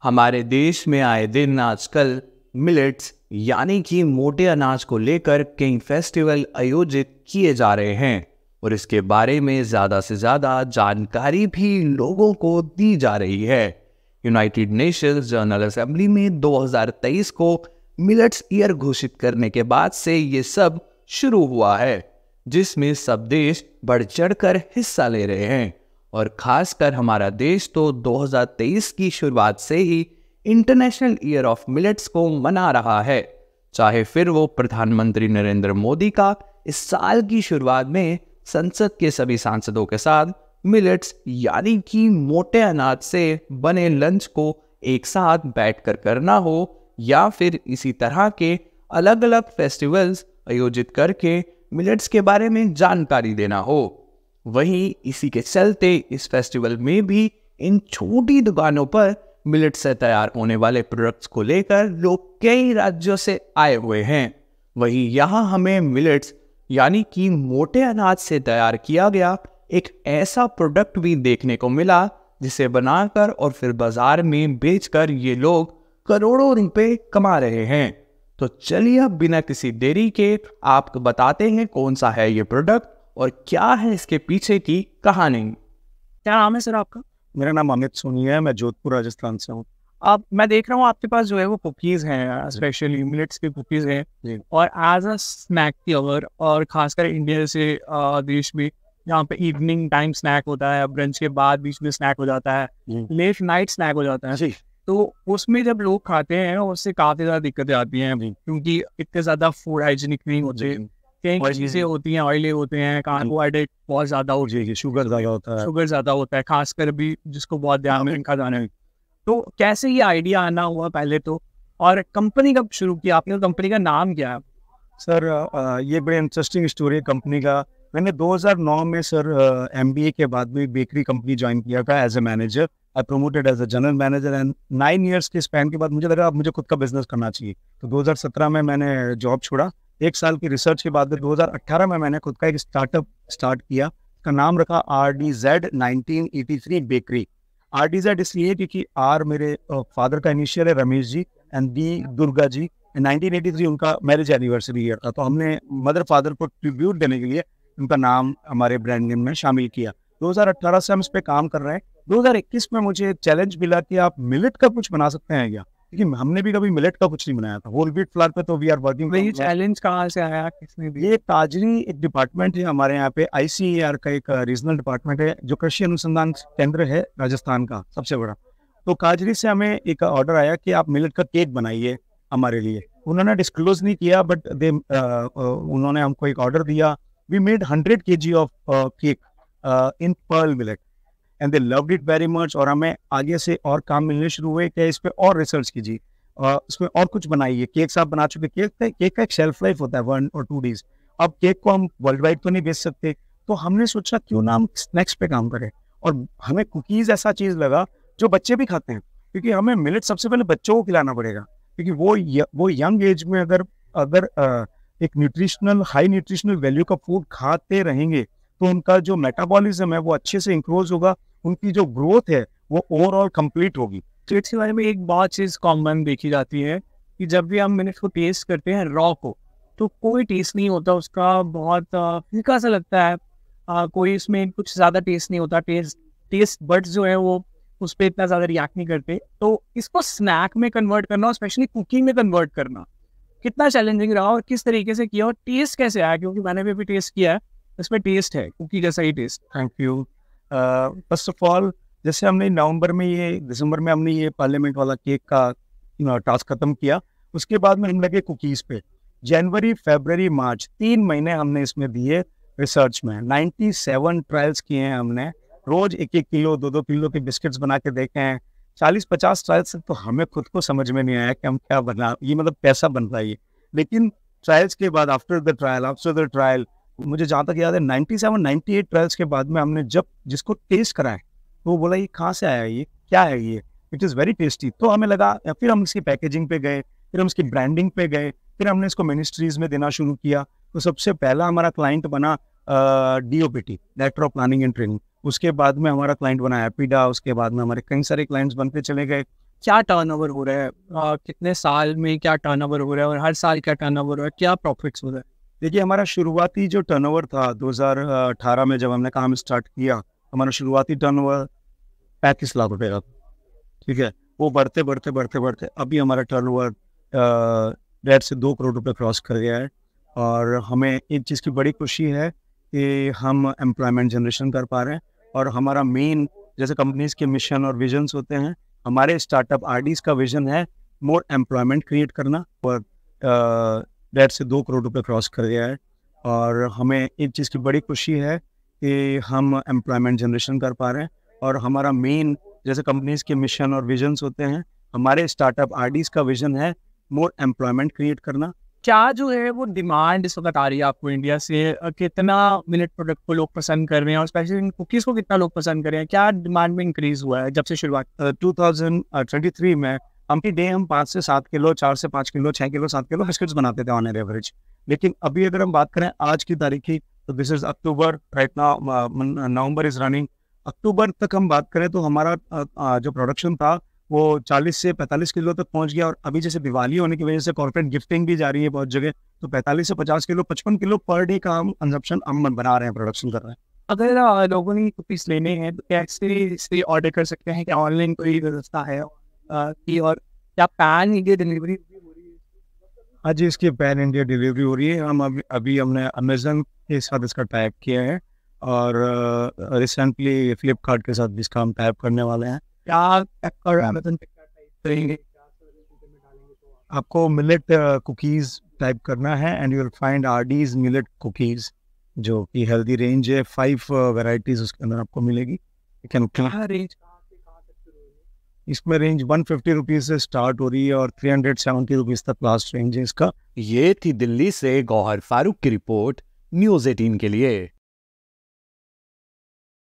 हमारे देश में आए दिन आजकल मिलेट्स यानी कि मोटे अनाज को लेकर कई फेस्टिवल आयोजित किए जा रहे हैं और इसके बारे में ज़्यादा से ज़्यादा जानकारी भी लोगों को दी जा रही है। यूनाइटेड नेशंस जनरल असेंबली में 2023 को मिलेट्स ईयर घोषित करने के बाद से ये सब शुरू हुआ है, जिसमें सब देश बढ़ चढ़कर हिस्सा ले रहे हैं और खासकर हमारा देश तो 2023 की शुरुआत से ही इंटरनेशनल ईयर ऑफ मिलेट्स को मना रहा है। चाहे फिर वो प्रधानमंत्री नरेंद्र मोदी का इस साल की शुरुआत में संसद के सभी सांसदों के साथ मिलेट्स यानी कि मोटे अनाज से बने लंच को एक साथ बैठकर करना हो या फिर इसी तरह के अलग अलग फेस्टिवल्स आयोजित करके मिलेट्स के बारे में जानकारी देना हो। वहीं इसी के चलते इस फेस्टिवल में भी इन छोटी दुकानों पर मिलेट से तैयार होने वाले प्रोडक्ट्स को लेकर लोग कई राज्यों से आए हुए हैं। वहीं यहाँ हमें मिलेट्स यानी कि मोटे अनाज से तैयार किया गया एक ऐसा प्रोडक्ट भी देखने को मिला जिसे बनाकर और फिर बाजार में बेचकर ये लोग करोड़ों रुपए कमा रहे हैं। तो चलिए अब बिना किसी देरी के आपको बताते हैं कौन सा है ये प्रोडक्ट और क्या है इसके पीछे की कहानी। क्या नाम है सर आपका? मेरा नाम अमित सोनी है, मैं जोधपुर राजस्थान से हूँ। मैं देख रहा हूँ आपके पास जो है वो कुकीज़ हैं, स्पेशली मिलेट्स की कुकीज़ हैं और एज अ स्नैक लवर और खासकर इंडिया जैसे देश में जहाँ पे इवनिंग टाइम स्नैक होता है, ब्रंच के बाद बीच में स्नैक हो जाता है, लेट नाइट स्नैक हो जाता है, तो उसमें जब लोग खाते हैं उससे काफ़ी ज़्यादा दिक्कतें आती हैं क्योंकि इतने ज़्यादा फूड हाइजीनिक नहीं होते, कई चीज़ें होती हैं, ऑयली होते हैं, कार्बोहाइड्रेट बहुत ज़्यादा होती है, शुगर ज़्यादा होता है, खासकर भी जिसको बहुत ध्यान में रखा जाना है। तो कैसे ये आइडिया आना हुआ पहले तो, और कंपनी कब शुरू किया आपने, कंपनी का नाम क्या है? सर ये बड़ी इंटरेस्टिंग स्टोरी है कंपनी का। मैंने 2009 में सर MBA के बाद में बेकरी कंपनी ज्वाइन किया था as a manager. I promoted as a general manager and 9 years के स्पैन के बाद मुझे लगा अब मुझे खुद का बिजनेस करना चाहिए। तो 2017 में मैंने जॉब छोड़ा। एक साल की रिसर्च के बाद 2018 में मैंने खुद का एक स्टार्टअप स्टार्ट किया। उसका नाम रखा RDZ 1983 बेकरी। RDZ इसलिए क्योंकि R मेरे फादर का इनिशियल है, रमेश जी, एंड D दुर्गा जी। 1983 उनका मैरिज एनिवर्सरी ईयर था, तो हमने मदर फादर को ट्रिब्यूट देने के लिए उनका नाम हमारे ब्रांड नेम में शामिल किया। 2018 से हम इस पे काम कर रहे हैं। 2021 में मुझे चैलेंज मिला कि आप मिलेट का कुछ बना सकते हैं क्या, क्योंकि हमने भी कभी मिलेट का कुछ नहीं बनाया था। होल व्हीट फ्लावर पे तो वी आर वर्किंग। ये चैलेंज कहाँ से आया, किसने दिया? ये ताजरी एक डिपार्टमेंट है हमारे यहाँ पे, ICAR का एक रीजनल डिपार्टमेंट है जो कृषि अनुसंधान केंद्र है राजस्थान का सबसे बड़ा। तो काजरी से हमें एक ऑर्डर आया कि आप मिलेट का केक बनाइए हमारे लिए। उन्होंने डिस्क्लोज नहीं किया बट उन्होंने हमको एक ऑर्डर दिया। We made 100 kg of cake in pearl millet and they loved it very much. और हमें आगे से और काम मिलने शुरू हुए कि इस पे और रिसर्च कीजिए, इसमें और कुछ बनाइए। केक आप बना चुके, केक का एक शेल्फ लाइफ होता है 1 और 2 डेज। अब केक को हम वर्ल्ड वाइड तो नहीं बेच सकते, तो हमने सोचा क्यों ना हम स्नैक्स पे काम करें। और हमें कुकीज़ ऐसा चीज़ लगा जो बच्चे भी खाते हैं, क्योंकि हमें मिलेट सबसे पहले बच्चों को खिलाना पड़ेगा, क्योंकि वो यंग एज में अगर एक न्यूट्रिशनल हाई न्यूट्रिशनल वैल्यू का फूड खाते रहेंगे तो उनका जो मेटाबॉलिज्म है वो अच्छे से इंक्रोज होगा, उनकी जो ग्रोथ है वो ओवरऑल कंप्लीट होगी। तो इसके बारे में एक बहुत चीज़ कॉमन देखी जाती है कि जब भी हम मिलेट को टेस्ट करते हैं रॉ को, तो कोई टेस्ट नहीं होता उसका, बहुत फीका सा लगता है, कोई इसमें कुछ ज़्यादा टेस्ट नहीं होता, टेस्ट बड्स जो है वो उस पर इतना ज़्यादा रिएक्ट नहीं करते। तो इसको स्नैक में कन्वर्ट करना और स्पेशली कुकिंग में कन्वर्ट करना कितना चैलेंजिंग रहा और किस तरीके से किया और टेस्ट कैसे आया, क्योंकि मैंने भी टेस्ट किया है, इसमें टेस्ट है कुकी जैसा ही taste. Thank you. First of all, जैसे हमने दिसंबर में हमने ये पार्लियामेंट वाला केक का टास्क खत्म किया, उसके बाद में हम लगे कुकीज़ पे। जनवरी, फरवरी, मार्च 3 महीने हमने इसमें दिए रिसर्च में। 97 ट्रायल्स किए हैं हमने, रोज 1-1 किलो 2-2 किलो के बिस्किट्स बना के देखे हैं। 40-50 ट्रायल्स तो हमें खुद को समझ में नहीं आया कि हम क्या बना, ये मतलब पैसा बन रहा है। लेकिन ट्रायल्स के बाद आफ्टर द ट्रायल मुझे जहाँ तक याद है 97-98 ट्रायल्स के बाद में हमने जब जिसको टेस्ट कराया तो वो बोला ये कहाँ से आया, ये क्या है, ये इट इज़ वेरी टेस्टी। तो हमें लगा, फिर हम इसकी पैकेजिंग पे गए, फिर हम इसकी ब्रांडिंग पे गए, फिर हमने इसको मिनिस्ट्रीज में देना शुरू किया। तो सबसे पहला हमारा क्लाइंट बना DOPT, director of planning and training. उसके बाद में हमारा क्लाइंट बना एपिडा, उसके बाद में हमारे कई सारे क्लाइंट्स बनते चले गए। क्या टर्नओवर हो रहा है, कितने साल में क्या टर्नओवर हो रहा है और हर साल क्या टर्नओवर हो रहा है, क्या प्रॉफिट्स हो रहा है? देखिए, हमारा शुरुआती जो टर्नओवर था 2018 में जब हमने काम स्टार्ट किया, हमारा शुरुआती टर्नओवर 35 लाख रुपए का था। ठीक है, वो बढ़ते बढ़ते बढ़ते बढ़ते अभी हमारा टर्नओवर 1.5 से 2 करोड़ रुपए क्रॉस कर गया है। और हमें एक चीज़ की बड़ी खुशी है कि हम एम्प्लॉयमेंट जनरेशन कर पा रहे हैं। और हमारा मेन, जैसे कंपनीज के मिशन और विजन्स होते हैं, हमारे स्टार्टअप आरडीज का विजन है मोर एम्प्लॉयमेंट क्रिएट करना। और 1.5 से 2 करोड़ रुपए क्रॉस कर गया है। और हमें एक चीज़ की बड़ी खुशी है कि हम एम्प्लॉयमेंट जनरेशन कर पा रहे हैं। और हमारा मेन, जैसे कंपनीज के मिशन और विजन्स होते हैं, हमारे स्टार्टअप आरडीज का विजन है मोर एम्प्लॉयमेंट क्रिएट करना। क्या जो है वो डिमांड इस वक्त आ रही है आपको इंडिया से, कितना मिलेट प्रोडक्ट को लोग पसंद कर रहे हैं और स्पेशली कुकीज़ को कितना लोग पसंद कर रहे हैं, क्या डिमांड में इंक्रीज हुआ है जब से शुरुआत? 2023 में डे हम 5 से 7 किलो, 4 से 5 किलो, 6 किलो, 7 किलो बिस्किट्स बनाते थे ऑन एवरेज। लेकिन अभी अगर हम बात करें आज की तारीख की, तो this is October, right now November is running. October तक हम बात करें तो हमारा जो प्रोडक्शन था वो 40 से 45 किलो तक पहुंच गया। और अभी जैसे दिवाली होने की वजह से कॉर्पोरेट गिफ्टिंग भी जा रही है बहुत जगह, तो 45 से 50 किलो, 55 किलो पर डे का हम कंजप्शन हम बना रहे हैं, प्रोडक्शन कर रहे हैं। अगर लोगों ने कुकीज़ लेने हैं तो कैसे इसे ऑर्डर कर सकते हैं? क्या ऑनलाइन कोई व्यवस्था है की, और क्या पैन इंडिया डिलीवरी हो रही है? हाँ जी, इसकी पैन इंडिया डिलीवरी हो रही है। हम अभी हमने अमेजन के साथ इसका टाइप किया है और रिसेंटली फ्लिपकार्ट के साथ भी इसका हम टाइप करने वाले हैं। क्या और अमेजन पे क्या टाइप करेंगे, क्या सर्विस में डालेंगे तो आपको मिलेट कुकीज़ टाइप करना है and you will find RDs millet cookies, जो कि हेल्दी रेंज है। 5 वैरायटीज़ उसके अंदर आपको मिलेगी। You can क्या रेंज कहाँ से कहाँ तक शुरू होगी? इसमें रेंज 150 रुपीज़ से स्टार्ट हो रही है और 370 रुपीज़ तक लास्ट रेंज है इसका। ये थी दिल्ली से गौहर फारूक की रिपोर्ट न्यूज़ 18 के लिए।